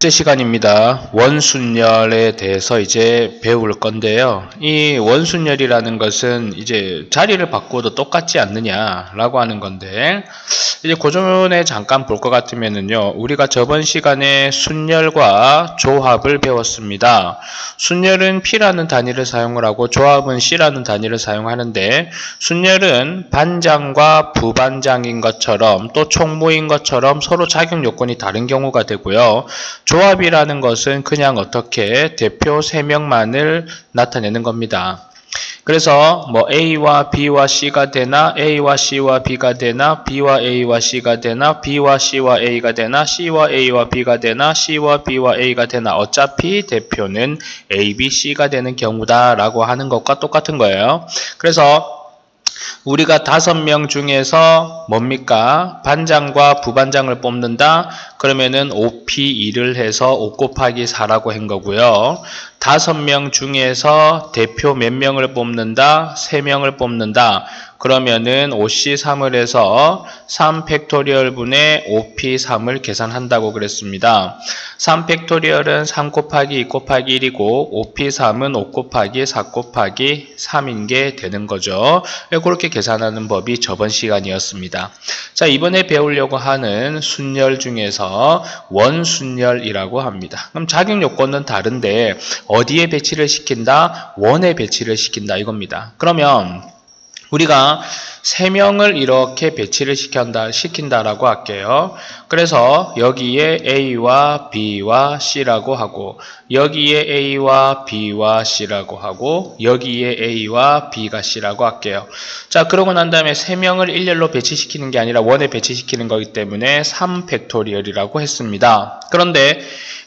숙제 시간입니다. 원순열에 대해서 이제 배울 건데요. 이 원순열이라는 것은 이제 자리를 바꾸어도 똑같지 않느냐라고 하는 건데, 이제 고전에 잠깐 볼 것 같으면은요, 우리가 저번 시간에 순열과 조합을 배웠습니다. 순열은 P라는 단위를 사용을 하고 조합은 C라는 단위를 사용하는데, 순열은 반장과 부반장인 것처럼 또 총무인 것처럼 서로 작용 요건이 다른 경우가 되고요. 조합이라는 것은 그냥 어떻게 대표 3명만을 나타내는 겁니다. 그래서 뭐 A와 B와 C가 되나 A와 C와 B가 되나 B와 A와 C가 되나 B와 C와 A가 되나 C와 A와 B가 되나 C와 B와 A가 되나 어차피 대표는 A, B, C가 되는 경우다라고 하는 것과 똑같은 거예요. 그래서 우리가 5명 중에서 뭡니까? 반장과 부반장을 뽑는다? 그러면은 5P2를 해서 5 곱하기 4라고 한 거고요. 5명 중에서 대표 몇 명을 뽑는다? 3명을 뽑는다. 그러면은 5C3을 해서 3팩토리얼 분의 5P3을 계산한다고 그랬습니다. 3팩토리얼은 3 곱하기 2 곱하기 1이고 5P3은 5 곱하기 4 곱하기 3인 게 되는 거죠. 그렇게 계산하는 법이 저번 시간이었습니다. 자, 이번에 배우려고 하는 순열 중에서 원순열이라고 합니다. 그럼 작용 요건은 다른데 어디에 배치를 시킨다? 원에 배치를 시킨다 이겁니다. 그러면 우리가 3명을 이렇게 배치를 시킨다라고 할게요. 그래서 여기에 A와 B와 C라고 하고 여기에 A와 B와 C라고 하고 여기에 A와 B가 C라고 할게요. 자, 그러고 난 다음에 3명을 일렬로 배치시키는 게 아니라 원에 배치시키는 거기 때문에 3팩토리얼이라고 했습니다. 그런데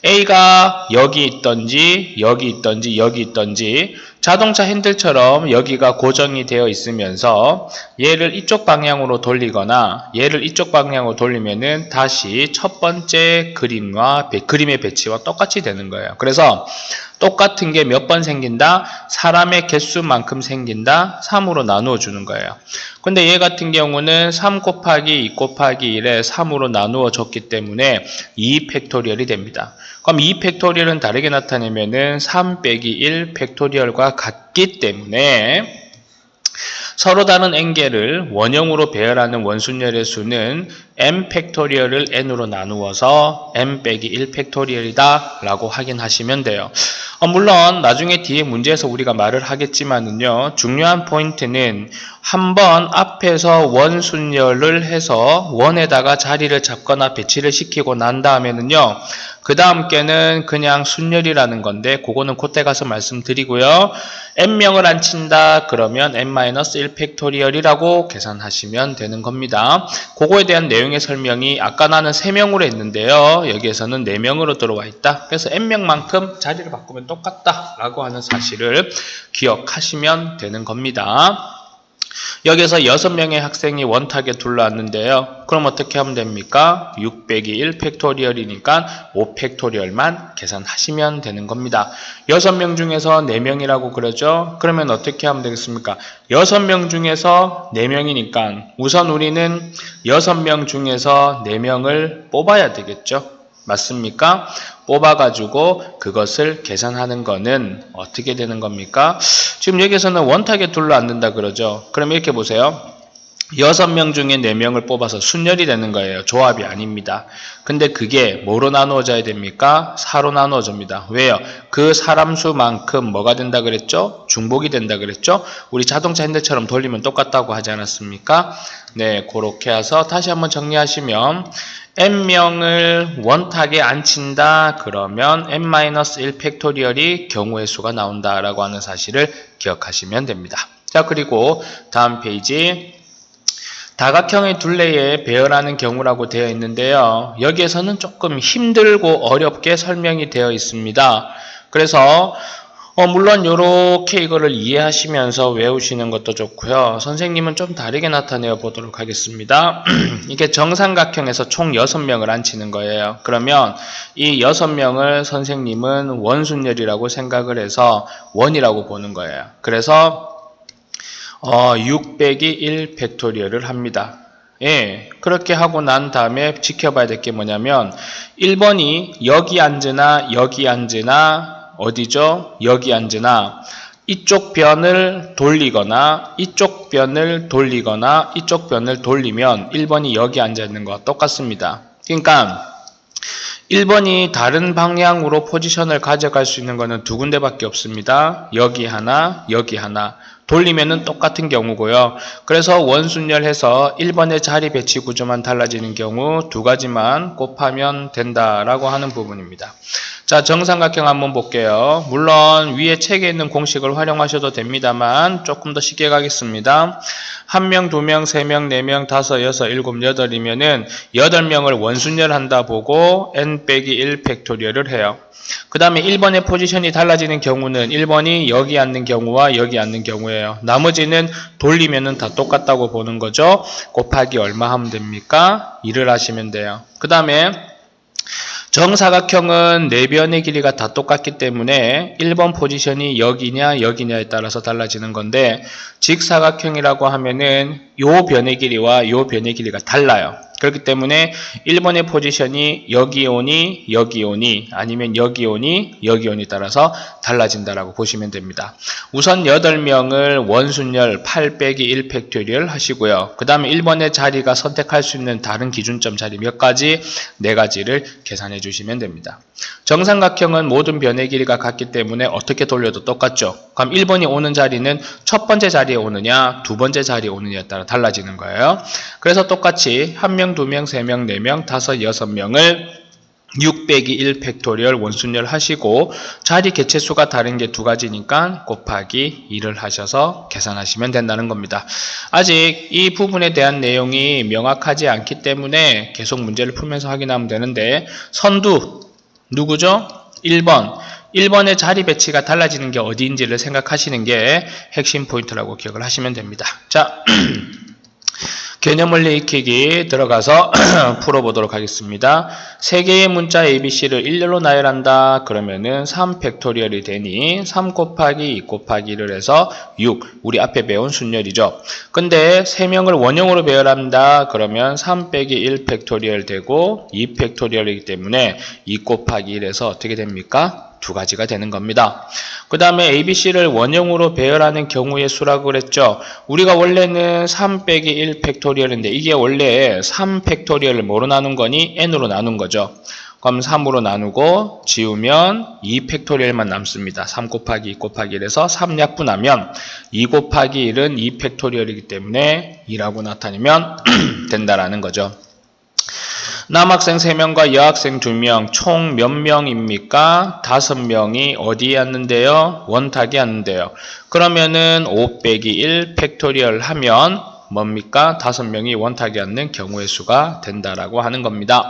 A가 여기 있던지 여기 있던지 여기 있던지 자동차 핸들처럼 여기가 고정이 되어 있으면서 얘를 이쪽 방향으로 돌리거나 얘를 이쪽 방향으로 돌리면은 다시 첫 번째 그림의 배치와 똑같이 되는 거예요. 그래서 똑같은 게 몇 번 생긴다? 사람의 개수만큼 생긴다? 3으로 나누어 주는 거예요. 근데 얘 같은 경우는 3 곱하기 2 곱하기 1에 3으로 나누어 줬기 때문에 2팩토리얼이 됩니다. 그럼 2팩토리얼은 다르게 나타내면은 3 빼기 1 팩토리얼과 같기 때문에 서로 다른 n개를 원형으로 배열하는 원순열의 수는 m 팩토리얼을 n으로 나누어서 m 빼기 1 팩토리얼이다 라고 확인하시면 돼요. 물론 나중에 뒤에 문제에서 우리가 말을 하겠지만은요, 중요한 포인트는 한번 앞에서 원순열을 해서 원에다가 자리를 잡거나 배치를 시키고 난 다음에는요, 그 다음 개는 그냥 순열이라는 건데 그거는 그때 가서 말씀드리고요. n명을 안 친다 그러면 n-1 팩토리얼이라고 계산하시면 되는 겁니다. 그거에 대한 내용의 설명이 아까 나는 3명으로 했는데요. 여기에서는 4명으로 들어와 있다. 그래서 n명만큼 자리를 바꾸면 똑같다 라고 하는 사실을 기억하시면 되는 겁니다. 여기서 6명의 학생이 원탁에 둘러왔는데요. 그럼 어떻게 하면 됩니까? 6 빼기 1 팩토리얼이니까 5 팩토리얼만 계산하시면 되는 겁니다. 6명 중에서 4명이라고 그러죠? 그러면 어떻게 하면 되겠습니까? 6명 중에서 4명이니까 우선 우리는 6명 중에서 4명을 뽑아야 되겠죠? 맞습니까? 뽑아가지고 그것을 계산하는 거는 어떻게 되는 겁니까? 지금 여기서는 원탁에 둘러앉는다 그러죠. 그럼 이렇게 보세요. 6명 중에 4명을 뽑아서 순열이 되는 거예요. 조합이 아닙니다. 근데 그게 뭐로 나누어져야 됩니까? 4로 나누어집니다. 왜요? 그 사람 수만큼 뭐가 된다 그랬죠? 중복이 된다 그랬죠? 우리 자동차 핸들처럼 돌리면 똑같다고 하지 않았습니까? 네, 그렇게 해서 다시 한번 정리하시면 n명을 원탁에 안 친다 그러면 n-1 팩토리얼이 경우의 수가 나온다라고 하는 사실을 기억하시면 됩니다. 자, 그리고 다음 페이지 다각형의 둘레에 배열하는 경우라고 되어 있는데요. 여기에서는 조금 힘들고 어렵게 설명이 되어 있습니다. 그래서 물론 이렇게 이거를 이해하시면서 외우시는 것도 좋고요. 선생님은 좀 다르게 나타내어 보도록 하겠습니다. 이게 정삼각형에서 총 6명을 앉히는 거예요. 그러면 이 6명을 선생님은 원순열이라고 생각을 해서 원이라고 보는 거예요. 그래서 6 빼기 1 팩토리얼을 합니다. 예, 그렇게 하고 난 다음에 지켜봐야 될 게 뭐냐면 1번이 여기 앉으나 여기 앉으나 어디죠? 여기 앉으나 이쪽 변을 돌리거나 이쪽 변을 돌리거나 이쪽 변을 돌리면 1번이 여기 앉아 있는 거와 똑같습니다. 그러니까 1번이 다른 방향으로 포지션을 가져갈 수 있는 것은 두 군데밖에 없습니다. 여기 하나, 여기 하나. 돌리면은 똑같은 경우고요. 그래서 원순열해서 1번의 자리 배치 구조만 달라지는 경우 두 가지만 곱하면 된다라고 하는 부분입니다. 자, 정삼각형 한번 볼게요. 물론 위에 책에 있는 공식을 활용하셔도 됩니다만 조금 더 쉽게 가겠습니다. 1명, 2명, 3명, 4명, 5, 6, 7, 8이면은 8명을 원순열한다 보고 n 빼기 1 팩토리얼을 해요. 그 다음에 1번의 포지션이 달라지는 경우는 1번이 여기 앉는 경우와 여기 앉는 경우예요. 나머지는 돌리면은 다 똑같다고 보는 거죠. 곱하기 얼마 하면 됩니까? 2를 하시면 돼요. 그 다음에 정사각형은 내변의 길이가 다 똑같기 때문에 1번 포지션이 여기냐 여기냐에 따라서 달라지는 건데 직사각형이라고 하면은 요 변의 길이와 요 변의 길이가 달라요. 그렇기 때문에 1번의 포지션이 여기 오니 여기 오니 아니면 여기 오니 여기 오니 따라서 달라진다라고 보시면 됩니다. 우선 8명을 원순열 8 빼기 1 팩토리얼 하시고요. 그 다음에 1번의 자리가 선택할 수 있는 다른 기준점 자리 몇 가지? 4가지를 계산해 주시면 됩니다. 정삼각형은 모든 변의 길이가 같기 때문에 어떻게 돌려도 똑같죠. 그럼 1번이 오는 자리는 첫 번째 자리에 오느냐 두 번째 자리에 오느냐에 따라 달라지는 거예요. 그래서 똑같이 1명, 2명, 3명, 4명, 5, 6명을 6 빼기 1 팩토리얼 원순열 하시고 자리 개체수가 다른 게 두 가지니까 곱하기 2를 하셔서 계산하시면 된다는 겁니다. 아직 이 부분에 대한 내용이 명확하지 않기 때문에 계속 문제를 풀면서 확인하면 되는데 선두 누구죠? 1번. 1번의 자리 배치가 달라지는 게 어디인지를 생각하시는 게 핵심 포인트라고 기억을 하시면 됩니다. 자, 개념원리 익히기 들어가서 풀어보도록 하겠습니다. 3개의 문자 ABC를 일렬로 나열한다. 그러면은 3 팩토리얼이 되니 3 곱하기 2 곱하기 1을 해서 6. 우리 앞에 배운 순열이죠. 근데 3명을 원형으로 배열한다. 그러면 3 빼기 1 팩토리얼 되고 2 팩토리얼이기 때문에 2 곱하기 1에서 어떻게 됩니까? 두 가지가 되는 겁니다. 그 다음에 ABC를 원형으로 배열하는 경우의 수라고 그랬죠. 우리가 원래는 3 빼기 1 팩토리얼인데 이게 원래 3 팩토리얼을 뭐로 나눈 거니? n으로 나눈 거죠. 그럼 3으로 나누고 지우면 2 팩토리얼만 남습니다. 3 곱하기 2 곱하기 1에서 3 약분하면 2 곱하기 1은 2 팩토리얼이기 때문에 2라고 나타내면 된다라는 거죠. 남학생 3명과 여학생 2명 총 몇 명입니까? 5명이 어디에 앉는데요? 원탁에 앉는데요. 그러면은 5 빼기 1 팩토리얼 하면 뭡니까? 5명이 원탁에 앉는 경우의 수가 된다라고 하는 겁니다.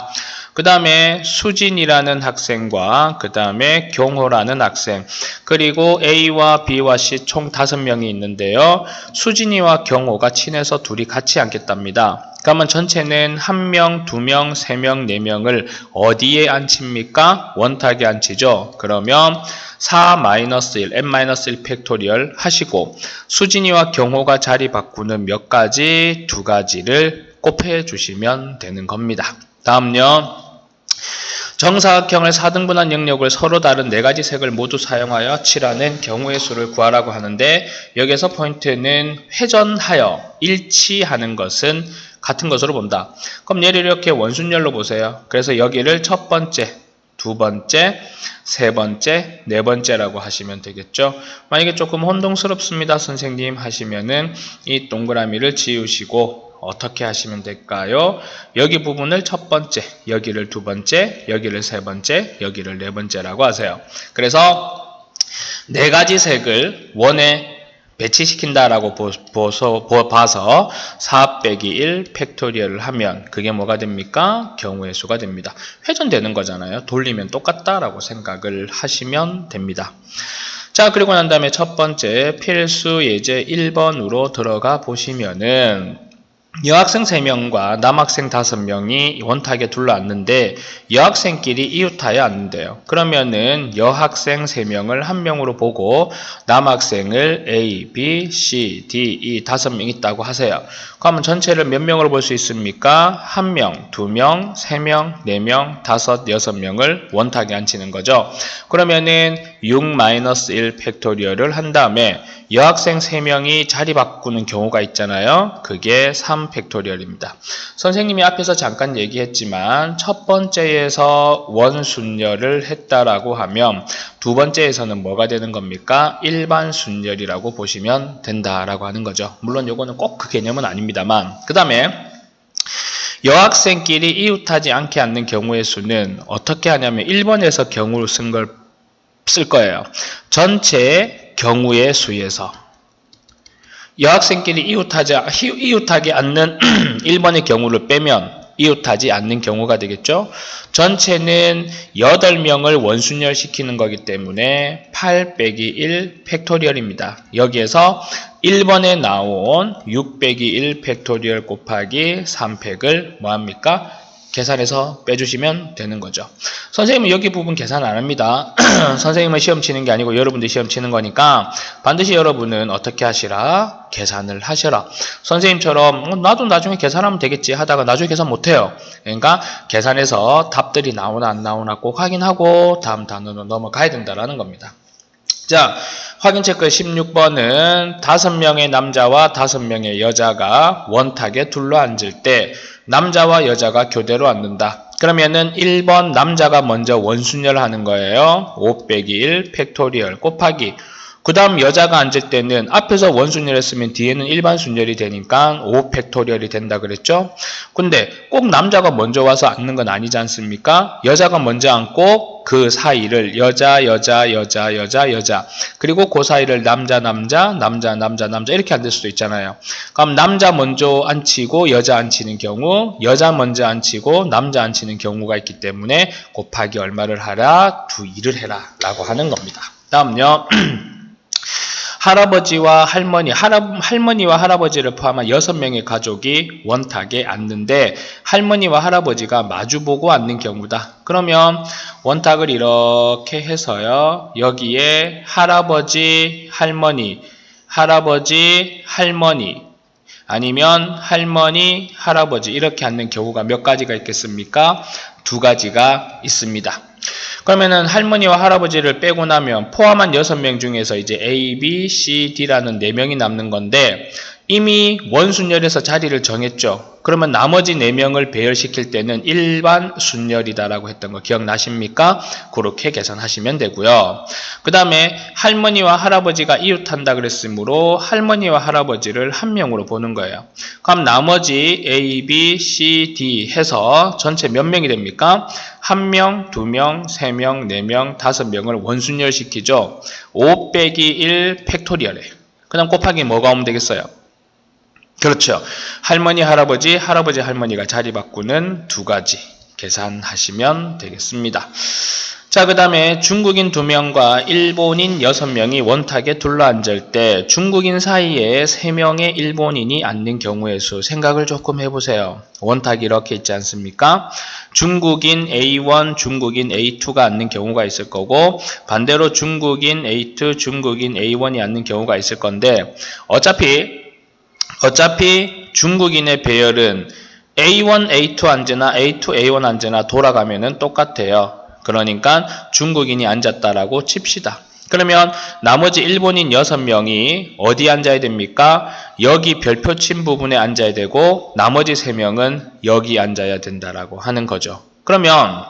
그 다음에 수진이라는 학생과 그 다음에 경호라는 학생 그리고 A와 B와 C 총 5명이 있는데요. 수진이와 경호가 친해서 둘이 같이 앉겠답니다. 그러면 전체는 1명, 2명, 3명, 4명을 어디에 앉힙니까? 원탁에 앉히죠. 그러면 4-1, n-1 팩토리얼 하시고 수진이와 경호가 자리 바꾸는 몇 가지? 2가지를 곱해 주시면 되는 겁니다. 다음요. 정사각형을 4등분한 영역을 서로 다른 4가지 색을 모두 사용하여 칠하는 경우의 수를 구하라고 하는데 여기서 포인트는 회전하여 일치하는 것은 같은 것으로 본다. 그럼 얘를 이렇게 원순열로 보세요. 그래서 여기를 첫 번째, 두 번째, 세 번째, 네 번째라고 하시면 되겠죠. 만약에 조금 혼동스럽습니다, 선생님 하시면은 이 동그라미를 지우시고 어떻게 하시면 될까요? 여기 부분을 첫 번째, 여기를 두 번째, 여기를 세 번째, 여기를 네 번째라고 하세요. 그래서 4가지 색을 원에 배치시킨다라고 봐서 4 빼기 1 팩토리얼을 하면 그게 뭐가 됩니까? 경우의 수가 됩니다. 회전되는 거잖아요. 돌리면 똑같다라고 생각을 하시면 됩니다. 자, 그리고 난 다음에 첫 번째 필수 예제 1번으로 들어가 보시면은 여학생 3명과 남학생 5명이 원탁에 둘러앉는데 여학생끼리 이웃하여 앉는데요. 그러면은 여학생 3명을 한 명으로 보고 남학생을 A, B, C, D, E 5명 있다고 하세요. 그러면 전체를 몇 명으로 볼 수 있습니까? 1명, 2명, 3명, 4명, 5, 6명을 원탁에 앉히는 거죠. 그러면은 6-1 팩토리얼을 한 다음에 여학생 3명이 자리 바꾸는 경우가 있잖아요. 그게 3 팩토리얼입니다. 선생님이 앞에서 잠깐 얘기했지만 첫 번째에서 원순열을 했다라고 하면 두 번째에서는 뭐가 되는 겁니까? 일반 순열이라고 보시면 된다라고 하는 거죠. 물론 요거는 꼭 그 개념은 아닙니다만. 그 다음에 여학생끼리 이웃하지 않게 앉는 경우의 수는 어떻게 하냐면 1번에서 경우를 쓸 거예요. 전체 경우의 수에서 여학생끼리 이웃하게 않는 1번의 경우를 빼면 이웃하지 않는 경우가 되겠죠. 전체는 8명을 원순열 시키는 거기 때문에 8 빼기 1 팩토리얼입니다. 여기에서 1번에 나온 6 빼기 1 팩토리얼 곱하기 3팩을 뭐합니까? 계산해서 빼주시면 되는 거죠. 선생님은 여기 부분 계산 안 합니다. 선생님은 시험 치는 게 아니고 여러분들이 시험 치는 거니까 반드시 여러분은 어떻게 하시라? 계산을 하셔라. 선생님처럼 나도 나중에 계산하면 되겠지 하다가 나중에 계산 못해요. 그러니까 계산해서 답들이 나오나 안 나오나 꼭 확인하고 다음 단원으로 넘어가야 된다는 겁니다. 자, 확인 체크 16번은 5명의 남자와 5명의 여자가 원탁에 둘러앉을 때 남자와 여자가 교대로 앉는다. 그러면은 1번 남자가 먼저 원순열을 하는 거예요. 5 빼기 1 팩토리얼 곱하기 그 다음 여자가 앉을 때는 앞에서 원순열 했으면 뒤에는 일반 순열이 되니까 5 팩토리얼이 된다 그랬죠. 근데 꼭 남자가 먼저 와서 앉는 건 아니지 않습니까? 여자가 먼저 앉고 그 사이를 여자 그리고 그 사이를 남자 이렇게 앉을 수도 있잖아요. 그럼 남자 먼저 앉히고 여자 앉히는 경우, 여자 먼저 앉히고 남자 앉히는 경우가 있기 때문에 곱하기 얼마를 하라? 2를 해라 라고 하는 겁니다. 다음요. 할아버지와 할머니와 할아버지를 포함한 6명의 가족이 원탁에 앉는데 할머니와 할아버지가 마주보고 앉는 경우다. 그러면 원탁을 이렇게 해서요. 여기에 할아버지, 할머니 아니면 할머니, 할아버지 이렇게 앉는 경우가 몇 가지가 있겠습니까? 2가지가 있습니다. 그러면은 할머니와 할아버지를 빼고 나면 포함한 6명 중에서 이제 A, B, C, D라는 4명이 남는 건데 이미 원순열에서 자리를 정했죠. 그러면 나머지 4명을 배열시킬 때는 일반 순열이다라고 했던 거 기억나십니까? 그렇게 계산하시면 되고요. 그 다음에 할머니와 할아버지가 이웃한다 그랬으므로 할머니와 할아버지를 한 명으로 보는 거예요. 그럼 나머지 A, B, C, D 해서 전체 몇 명이 됩니까? 1명, 2명, 3명, 4명, 5명을 원순열 시키죠. 5 빼기 1 팩토리얼에. 그 다음 곱하기 뭐가 오면 되겠어요? 그렇죠. 할머니, 할머니가 자리 바꾸는 2가지 계산하시면 되겠습니다. 자, 그 다음에 중국인 2명과 일본인 6명이 원탁에 둘러앉을 때 중국인 사이에 3명의 일본인이 앉는 경우의 수 생각을 조금 해보세요. 원탁이 이렇게 있지 않습니까? 중국인 A1, 중국인 A2가 앉는 경우가 있을 거고 반대로 중국인 A2, 중국인 A1이 앉는 경우가 있을 건데 어차피 중국인의 배열은 A1, A2 앉으나 A2, A1 앉으나 돌아가면은 똑같아요. 그러니까 중국인이 앉았다라고 칩시다. 그러면 나머지 일본인 6명이 어디 앉아야 됩니까? 여기 별표 친 부분에 앉아야 되고 나머지 3명은 여기 앉아야 된다라고 하는 거죠. 그러면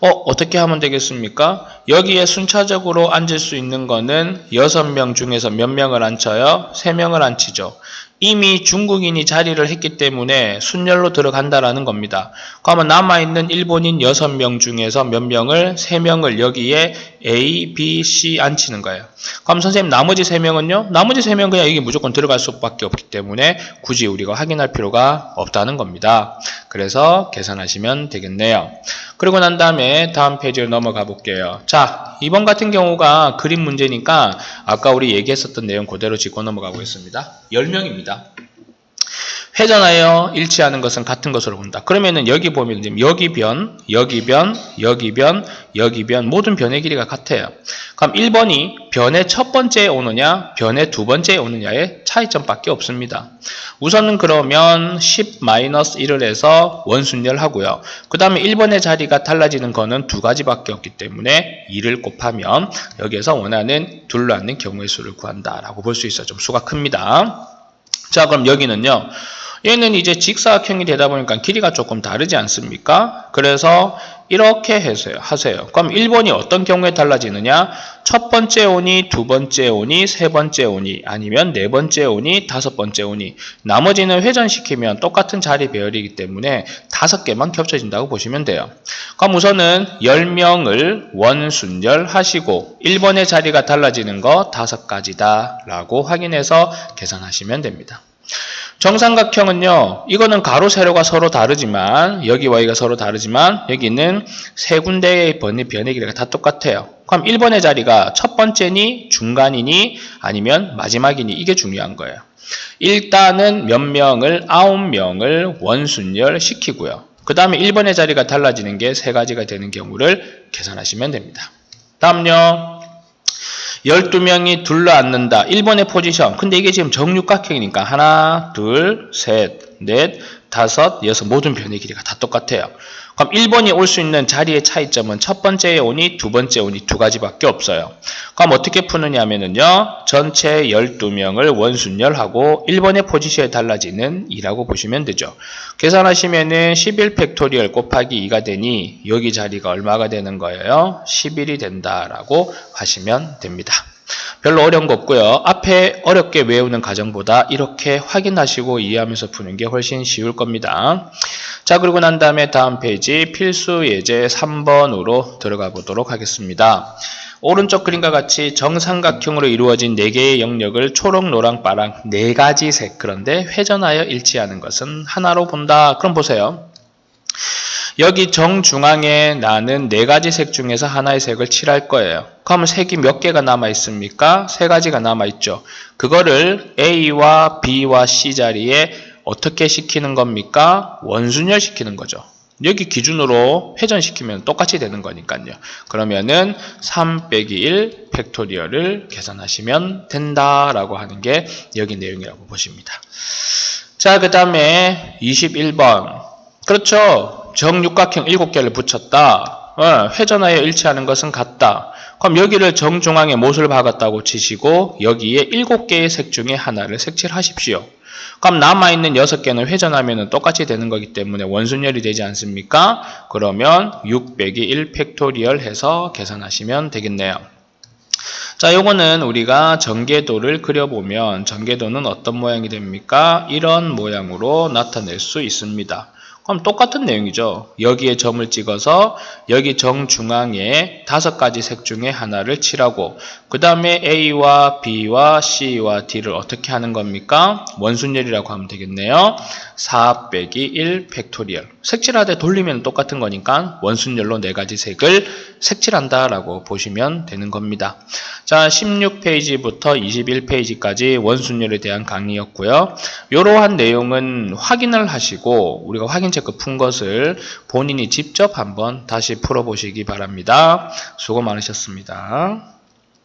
어떻게 하면 되겠습니까? 여기에 순차적으로 앉을 수 있는 거는 6명 중에서 몇 명을 앉혀요? 3명을 앉히죠. 이미 중국인이 자리를 했기 때문에 순열로 들어간다라는 겁니다. 그러면 남아있는 일본인 6명 중에서 몇 명을? 3명을 여기에 A, B, C 앉히는 거예요. 그럼 선생님 나머지 3명은요? 나머지 3명은 그냥 여기 무조건 들어갈 수밖에 없기 때문에 굳이 우리가 확인할 필요가 없다는 겁니다. 그래서 계산하시면 되겠네요. 그리고 난 다음에 다음 페이지로 넘어가 볼게요. 자, 이번 같은 경우가 그림 문제니까 아까 우리 얘기했었던 내용 그대로 짚고 넘어가 보겠습니다. 10명입니다. 회전하여 일치하는 것은 같은 것으로 본다. 그러면은 여기 보면 여기 변, 여기 변, 여기 변, 여기 변 모든 변의 길이가 같아요. 그럼 1번이 변의 첫 번째에 오느냐, 변의 두 번째에 오느냐의 차이점밖에 없습니다. 우선은 그러면 10-1을 해서 원순열 하고요. 그 다음에 1번의 자리가 달라지는 거는 두 가지밖에 없기 때문에 2를 곱하면 여기에서 원하는 둘러앉는 경우의 수를 구한다라고 볼 수 있어요. 좀 수가 큽니다. 자, 그럼 여기는요. 얘는 이제 직사각형이 되다 보니까 길이가 조금 다르지 않습니까? 그래서 이렇게 하세요. 그럼 1번이 어떤 경우에 달라지느냐? 첫 번째 오니, 두 번째 오니, 세 번째 오니, 아니면 네 번째 오니, 다섯 번째 오니. 나머지는 회전시키면 똑같은 자리 배열이기 때문에 5개만 겹쳐진다고 보시면 돼요. 그럼 우선은 10명을 원순열 하시고 1번의 자리가 달라지는 거 5가지다 라고 확인해서 계산하시면 됩니다. 정삼각형은요, 이거는 가로 세로가 서로 다르지만 여기와 여기가 서로 다르지만 여기는 세 군데의 변의 길이가 다 똑같아요. 그럼 1번의 자리가 첫 번째니 중간이니 아니면 마지막이니 이게 중요한 거예요. 일단은 몇 명을 9명을 원순열 시키고요. 그 다음에 1번의 자리가 달라지는 게 3가지가 되는 경우를 계산하시면 됩니다. 다음요. 12명이 둘러앉는다. 1번의 포지션. 근데 이게 지금 정육각형이니까 하나, 둘, 셋, 넷, 다섯, 여섯 모든 변의 길이가 다 똑같아요. 그럼 1번이 올 수 있는 자리의 차이점은 첫 번째에 오니, 두 번째 오니 2가지밖에 없어요. 그럼 어떻게 푸느냐면요. 전체 12명을 원순열하고 1번의 포지션에 달라지는 2라고 보시면 되죠. 계산하시면은 11 팩토리얼 곱하기 2가 되니 여기 자리가 얼마가 되는 거예요? 11이 된다라고 하시면 됩니다. 별로 어려운 거 없고요. 앞에 어렵게 외우는 과정보다 이렇게 확인하시고 이해하면서 푸는 게 훨씬 쉬울 겁니다. 자, 그리고 난 다음에 다음 페이지 필수 예제 3번으로 들어가 보도록 하겠습니다. 오른쪽 그림과 같이 정삼각형으로 이루어진 4개의 영역을 초록, 노랑, 파랑 4가지 색, 그런데 회전하여 일치하는 것은 하나로 본다. 그럼 보세요. 여기 정중앙에 나는 4가지 색 중에서 하나의 색을 칠할 거예요. 그러면 색이 몇 개가 남아 있습니까? 3가지가 남아 있죠. 그거를 A와 B와 C 자리에 어떻게 시키는 겁니까? 원순열 시키는 거죠. 여기 기준으로 회전시키면 똑같이 되는 거니까요. 그러면은 3-1 팩토리얼을 계산하시면 된다라고 하는 게 여기 내용이라고 보십니다. 자, 그 다음에 21번. 그렇죠. 정육각형 7개를 붙였다. 회전하여 일치하는 것은 같다. 그럼 여기를 정중앙에 못을 박았다고 치시고 여기에 7개의 색 중에 하나를 색칠하십시오. 그럼 남아있는 6개는 회전하면 똑같이 되는 거기 때문에 원순열이 되지 않습니까? 그러면 6-1 팩토리얼 해서 계산하시면 되겠네요. 자, 요거는 우리가 전개도를 그려보면 전개도는 어떤 모양이 됩니까? 이런 모양으로 나타낼 수 있습니다. 그럼 똑같은 내용이죠. 여기에 점을 찍어서 여기 정중앙에 5가지 색 중에 하나를 칠하고 그 다음에 A와 B와 C와 D를 어떻게 하는 겁니까? 원순열이라고 하면 되겠네요. 4-1 팩토리얼. 색칠하되 돌리면 똑같은 거니까 원순열로 4가지 색을 색칠한다 라고 보시면 되는 겁니다. 자, 16페이지부터 21페이지까지 원순열에 대한 강의였고요. 이러한 내용은 확인을 하시고 우리가 확인 체크 푼 것을 본인이 직접 한번 다시 풀어보시기 바랍니다. 수고 많으셨습니다.